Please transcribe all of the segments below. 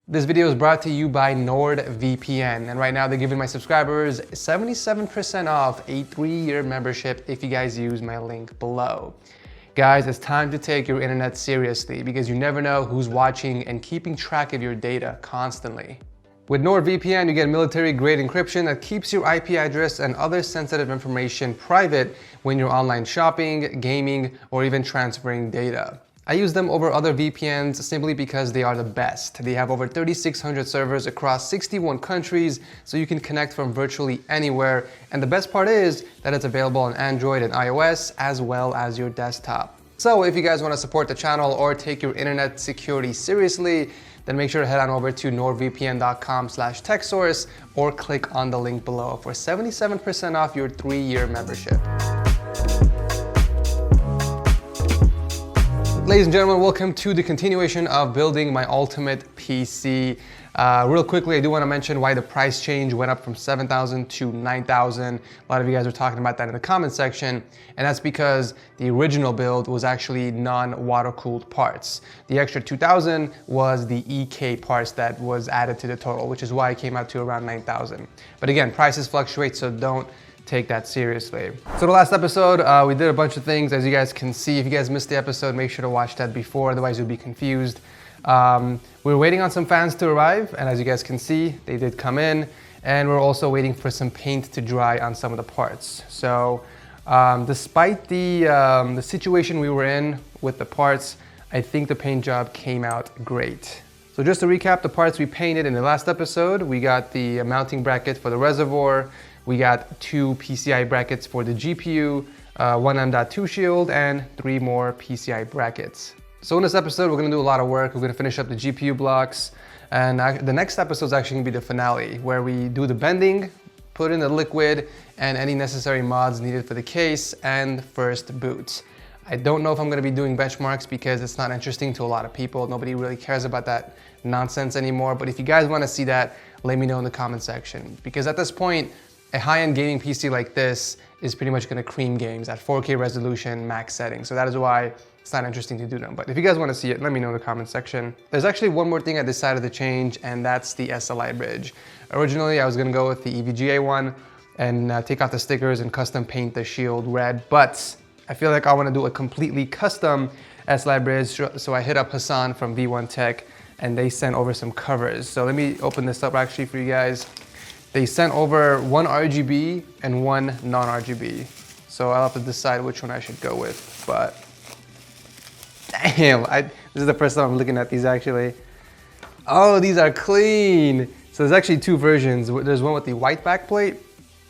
This video is brought to you by NordVPN, and right now they're giving my subscribers 77% off a 3-year membership if you guys use my link below. Guys, it's time to take your internet seriously because you never know who's watching and keeping track of your data constantly. With NordVPN, you get military-grade encryption that keeps your IP address and other sensitive information private when you're online shopping, gaming, or even transferring data. I use them over other VPNs simply because they are the best. They have over 3,600 servers across 61 countries, so you can connect from virtually anywhere. And the best part is that it's available on Android and iOS as well as your desktop. So if you guys want to support the channel or take your internet security seriously, then make sure to head on over to nordvpn.com/TechSource or click on the link below for 77% off your 3-year membership. Ladies and gentlemen, welcome to the continuation of building my ultimate PC. Real quickly, I do want to mention why the price change went up from $7,000 to $9,000. A lot of you guys are talking about that in the comment section, and that's because the original build was actually non-water-cooled parts. The extra $2,000 was the EK parts that was added to the total, which is why it came out to around $9,000. But again, prices fluctuate, so don't take that seriously. So the last episode, we did a bunch of things, as you guys can see. If you guys missed the episode, make sure to watch that before, otherwise you'll be confused. We were waiting on some fans to arrive, and as you guys can see, they did come in, and we're also waiting for some paint to dry on some of the parts. So despite the situation we were in with the parts, I think the paint job came out great. So just to recap the parts we painted in the last episode, we got the mounting bracket for the reservoir, we got 2 PCI brackets for the GPU, 1 M.2 shield, and 3 more PCI brackets. So in this episode, we're gonna do a lot of work. We're gonna finish up the GPU blocks, and the next episode is actually gonna be the finale, where we do the bending, put in the liquid, and any necessary mods needed for the case, and first boot. I don't know if I'm gonna be doing benchmarks because it's not interesting to a lot of people. Nobody really cares about that nonsense anymore, but if you guys wanna see that, let me know in the comment section. Because at this point, a high-end gaming PC like this is pretty much gonna cream games at 4K resolution, max settings. So that is why it's not interesting to do them. But if you guys wanna see it, let me know in the comment section. There's actually one more thing I decided to change, and that's the SLI bridge. Originally, I was gonna go with the EVGA one and take off the stickers and custom paint the shield red, but I feel like I wanna do a completely custom SLI bridge. So I hit up Hassan from V1 Tech, and they sent over some covers. So let me open this up actually for you guys. They sent over 1 RGB and 1 non-RGB. So I'll have to decide which one I should go with, but damn, this is the first time I'm looking at these actually. Oh, these are clean. So there's actually 2 versions. There's one with the white backplate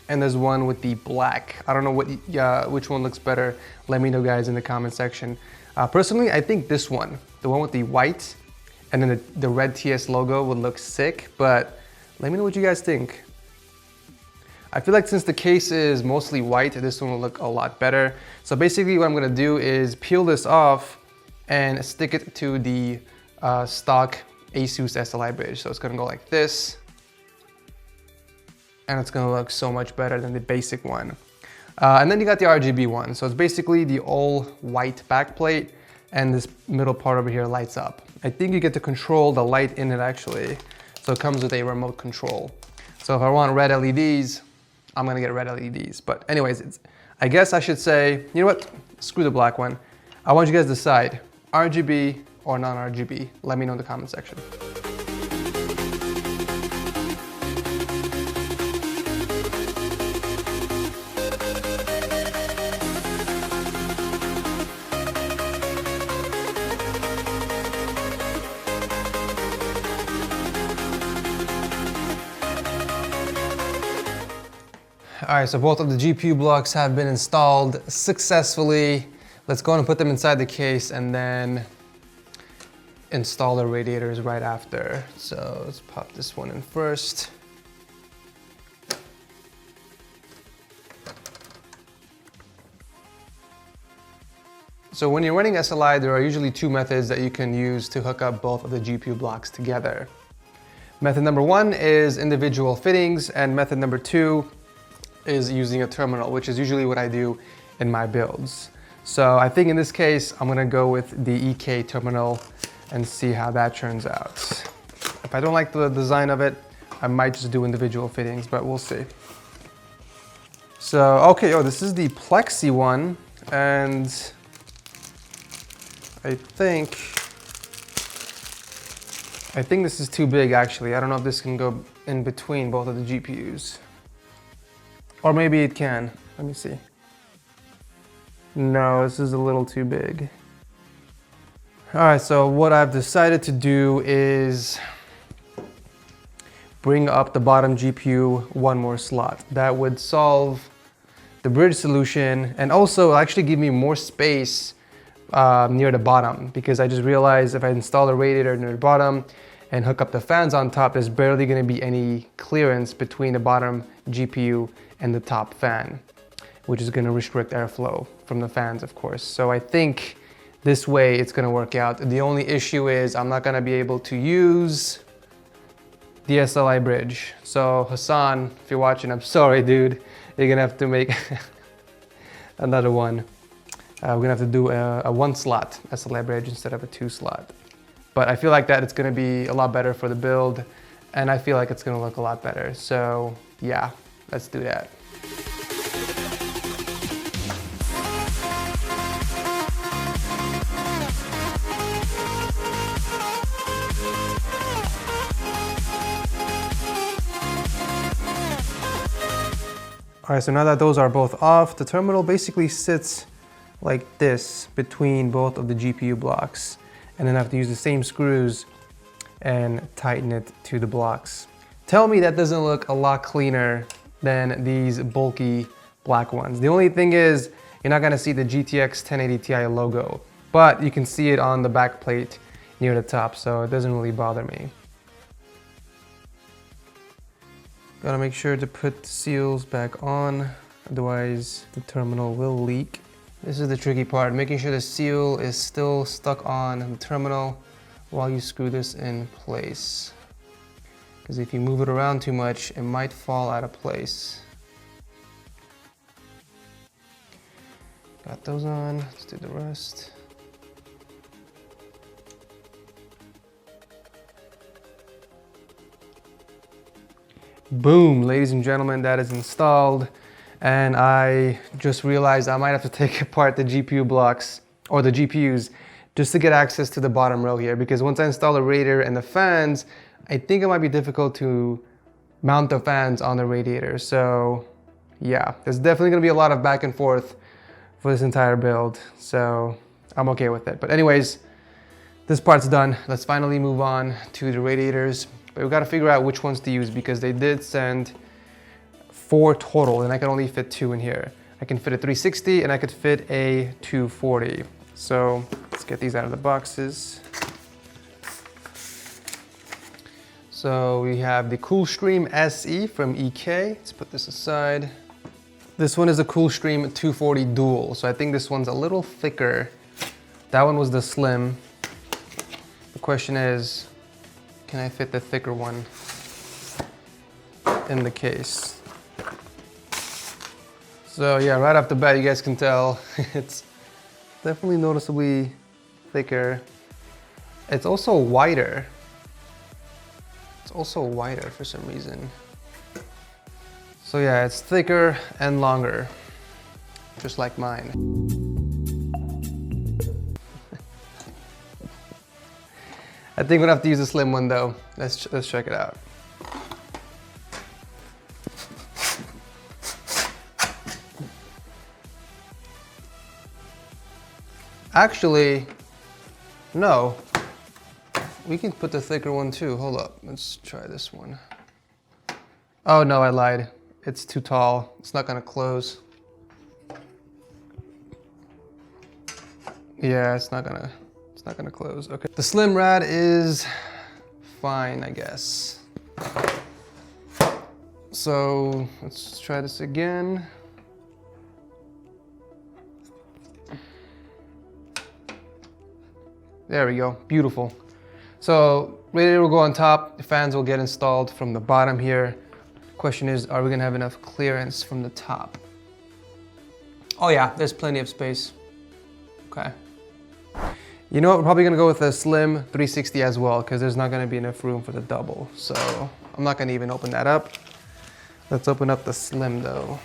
and there's one with the black. I don't know which one looks better. Let me know guys in the comment section. Personally, I think this one, the one with the white and then the red TS logo would look sick, but let me know what you guys think. I feel like since the case is mostly white, this one will look a lot better. So basically what I'm gonna do is peel this off and stick it to the stock Asus SLI bridge. So it's gonna go like this, and it's gonna look so much better than the basic one. And then you got the RGB one. So it's basically the all white backplate, and this middle part over here lights up. I think you get to control the light in it actually. So it comes with a remote control. So if I want red LEDs, I'm gonna get red LEDs. But anyways, I guess I should say, you know what? Screw the black one. I want you guys to decide, RGB or non-RGB. Let me know in the comment section. All right, so both of the GPU blocks have been installed successfully. Let's go and put them inside the case and then install the radiators right after. So let's pop this one in first. So when you're running SLI, there are usually 2 methods that you can use to hook up both of the GPU blocks together. Method number 1 is individual fittings, and method number 2 is using a terminal, which is usually what I do in my builds. So I think in this case, I'm gonna go with the EK terminal and see how that turns out. If I don't like the design of it, I might just do individual fittings, but we'll see. So, okay, this is the plexi one, and I think this is too big actually. I don't know if this can go in between both of the GPUs. Or maybe it can. Let me see. No, this is a little too big. All right, so what I've decided to do is bring up the bottom GPU one more slot. That would solve the bridge solution and also actually give me more space near the bottom, because I just realized if I install a radiator near the bottom and hook up the fans on top, there's barely going to be any clearance between the bottom GPU and the top fan, which is going to restrict airflow from the fans, of course. So I think this way it's going to work out. The only issue is I'm not going to be able to use the SLI bridge. So Hassan, if you're watching, I'm sorry, dude. You're going to have to make another one. We're going to have to do a 1-slot SLI bridge instead of a 2-slot. But I feel like that it's going to be a lot better for the build, and I feel like it's going to look a lot better. So yeah, let's do that. All right, so now that those are both off, the terminal basically sits like this between both of the GPU blocks. And then I have to use the same screws and tighten it to the blocks. Tell me that doesn't look a lot cleaner than these bulky black ones. The only thing is, you're not gonna see the GTX 1080 Ti logo, but you can see it on the back plate near the top, so it doesn't really bother me. Gotta make sure to put the seals back on, otherwise the terminal will leak. This is the tricky part, making sure the seal is still stuck on the terminal while you screw this in place. Because if you move it around too much, it might fall out of place. Got those on, let's do the rest. Boom, ladies and gentlemen, that is installed. And I just realized I might have to take apart the GPU blocks or the GPUs just to get access to the bottom row here, because once I install the radiator and the fans, I think it might be difficult to mount the fans on the radiator. So yeah, there's definitely gonna be a lot of back and forth for this entire build. So I'm okay with it. But anyways, this part's done. Let's finally move on to the radiators. But we've got to figure out which ones to use, because they did send 4 total and I can only fit 2 in here. I can fit a 360 and I could fit a 240. So let's get these out of the boxes. So we have the Coolstream SE from EK. Let's put this aside. This one is a Coolstream 240 Dual. So I think this one's a little thicker. That one was the slim. The question is, can I fit the thicker one in the case? So yeah, right off the bat, you guys can tell it's definitely noticeably thicker. It's also wider. It's also wider for some reason. So yeah, it's thicker and longer, just like mine. I think we're gonna have to use a slim one though. Let's check it out. Actually, no. We can put the thicker one too. Hold up, let's try this one. Oh no, I lied. It's too tall. It's not gonna close. Yeah, it's not gonna close. Okay. The slim rad is fine, I guess. So let's try this again. There we go, beautiful. So radiator will go on top, the fans will get installed from the bottom here. Question is, are we gonna have enough clearance from the top? Oh yeah, there's plenty of space. Okay. You know what, we're probably gonna go with a slim 360 as well, because there's not gonna be enough room for the double. So I'm not gonna even open that up. Let's open up the slim though.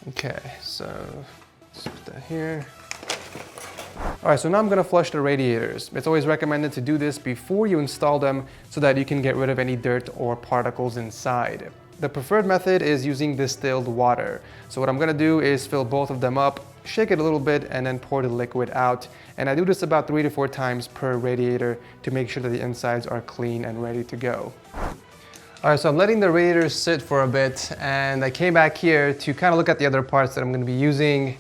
Okay, so let's put that here. All right, so now I'm gonna flush the radiators. It's always recommended to do this before you install them so that you can get rid of any dirt or particles inside. The preferred method is using distilled water. So what I'm gonna do is fill both of them up, shake it a little bit, and then pour the liquid out. And I do this about 3 to 4 times per radiator to make sure that the insides are clean and ready to go. All right, so I'm letting the radiators sit for a bit, and I came back here to kind of look at the other parts that I'm gonna be using.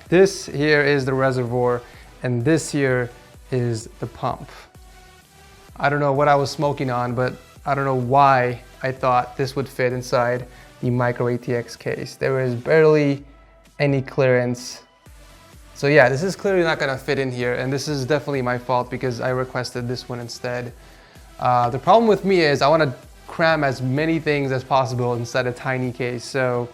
This here is the reservoir, and this here is the pump. I don't know what I was smoking on, but I don't know why I thought this would fit inside the micro ATX case. There is barely any clearance. So yeah, this is clearly not gonna fit in here, and this is definitely my fault because I requested this one instead. The problem with me is I wanna cram as many things as possible inside a tiny case. So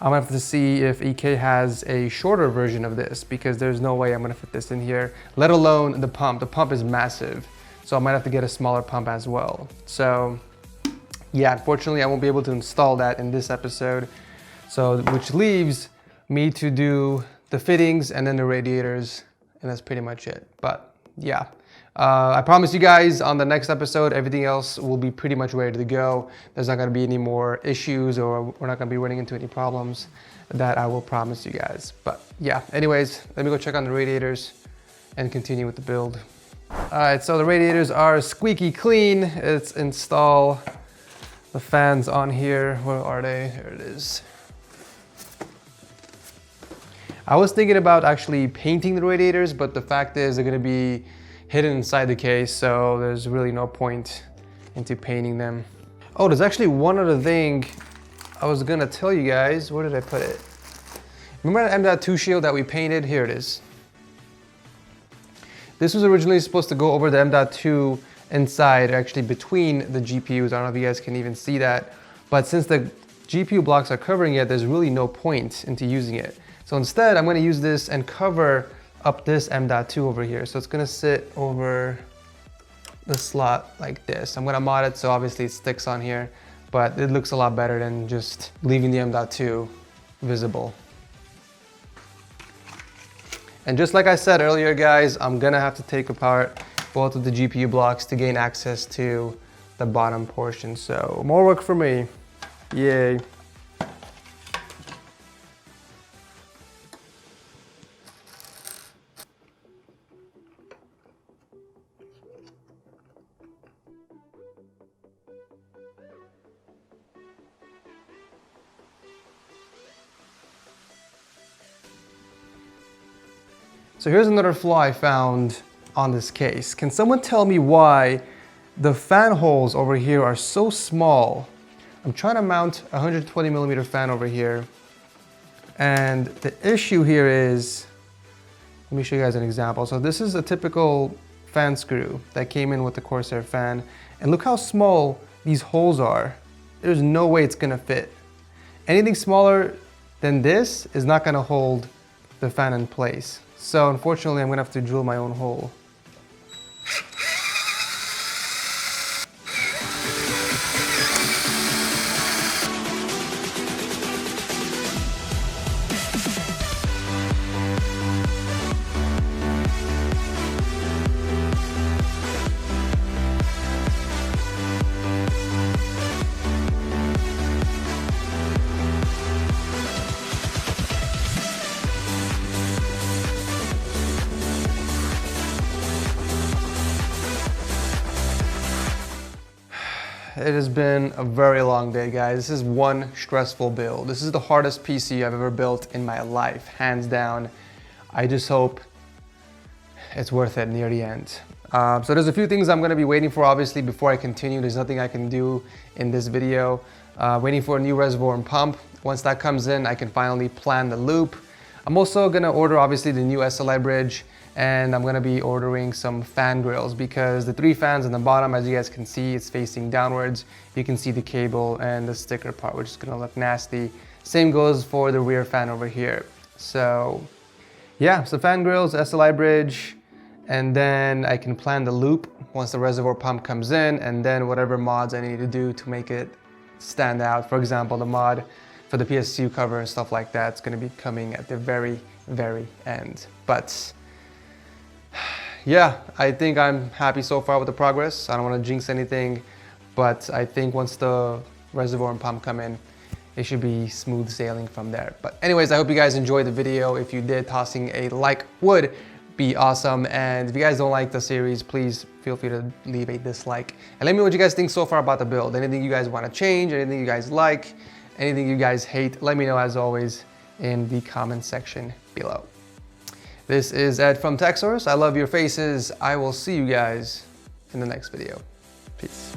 I'm gonna have to see if EK has a shorter version of this, because there's no way I'm gonna fit this in here, let alone the pump. The pump is massive, so I might have to get a smaller pump as well. So yeah, unfortunately I won't be able to install that in this episode. So, which leaves me to do the fittings and then the radiators, and that's pretty much it. But yeah. I promise you guys on the next episode, everything else will be pretty much ready to go. There's not gonna be any more issues, or we're not gonna be running into any problems. That I will promise you guys. But yeah, anyways, let me go check on the radiators and continue with the build. All right, so the radiators are squeaky clean. Let's install the fans on here. Where are they? Here it is. I was thinking about actually painting the radiators, but the fact is they're gonna be hidden inside the case, so there's really no point into painting them. Oh, there's actually one other thing I was gonna tell you guys. Where did I put it? Remember that M.2 shield that we painted? Here it is. This was originally supposed to go over the M.2 inside, actually between the GPUs. I don't know if you guys can even see that, but since the GPU blocks are covering it, there's really no point into using it. So instead, I'm gonna use this and cover up this M.2 over here. So it's gonna sit over the slot like this. I'm gonna mod it so obviously it sticks on here, but it looks a lot better than just leaving the M.2 visible. And just like I said earlier, guys, I'm gonna have to take apart both of the GPU blocks to gain access to the bottom portion. So more work for me, yay. So here's another flaw I found on this case. Can someone tell me why the fan holes over here are so small? I'm trying to mount a 120 millimeter fan over here, and the issue here is, let me show you guys an example. So this is a typical fan screw that came in with the Corsair fan, and look how small these holes are. There's no way it's gonna fit. Anything smaller than this is not gonna hold the fan in place. So unfortunately, I'm gonna have to drill my own hole. It has been a very long day, guys. This is one stressful build. This is the hardest PC I've ever built in my life, hands down. I just hope it's worth it near the end. So there's a few things I'm gonna be waiting for, obviously, before I continue. There's nothing I can do in this video. Waiting for a new reservoir and pump. Once that comes in, I can finally plan the loop. I'm also gonna order, obviously, the new SLI bridge, and I'm gonna be ordering some fan grills because the 3 fans on the bottom, as you guys can see, it's facing downwards. You can see the cable and the sticker part, which is gonna look nasty. Same goes for the rear fan over here. So yeah, so fan grills, SLI bridge, and then I can plan the loop once the reservoir pump comes in, and then whatever mods I need to do to make it stand out. For example, the mod for the PSU cover and stuff like that is going to be coming at the very, very end. But yeah, I think I'm happy so far with the progress. I don't want to jinx anything, but I think once the reservoir and pump come in, it should be smooth sailing from there. But anyways, I hope you guys enjoyed the video. If you did, tossing a like would be awesome. And if you guys don't like the series, please feel free to leave a dislike. And let me know what you guys think so far about the build. Anything you guys want to change, anything you guys like, anything you guys hate, let me know as always in the comment section below. This is Ed from TechSource. I love your faces. I will see you guys in the next video. Peace.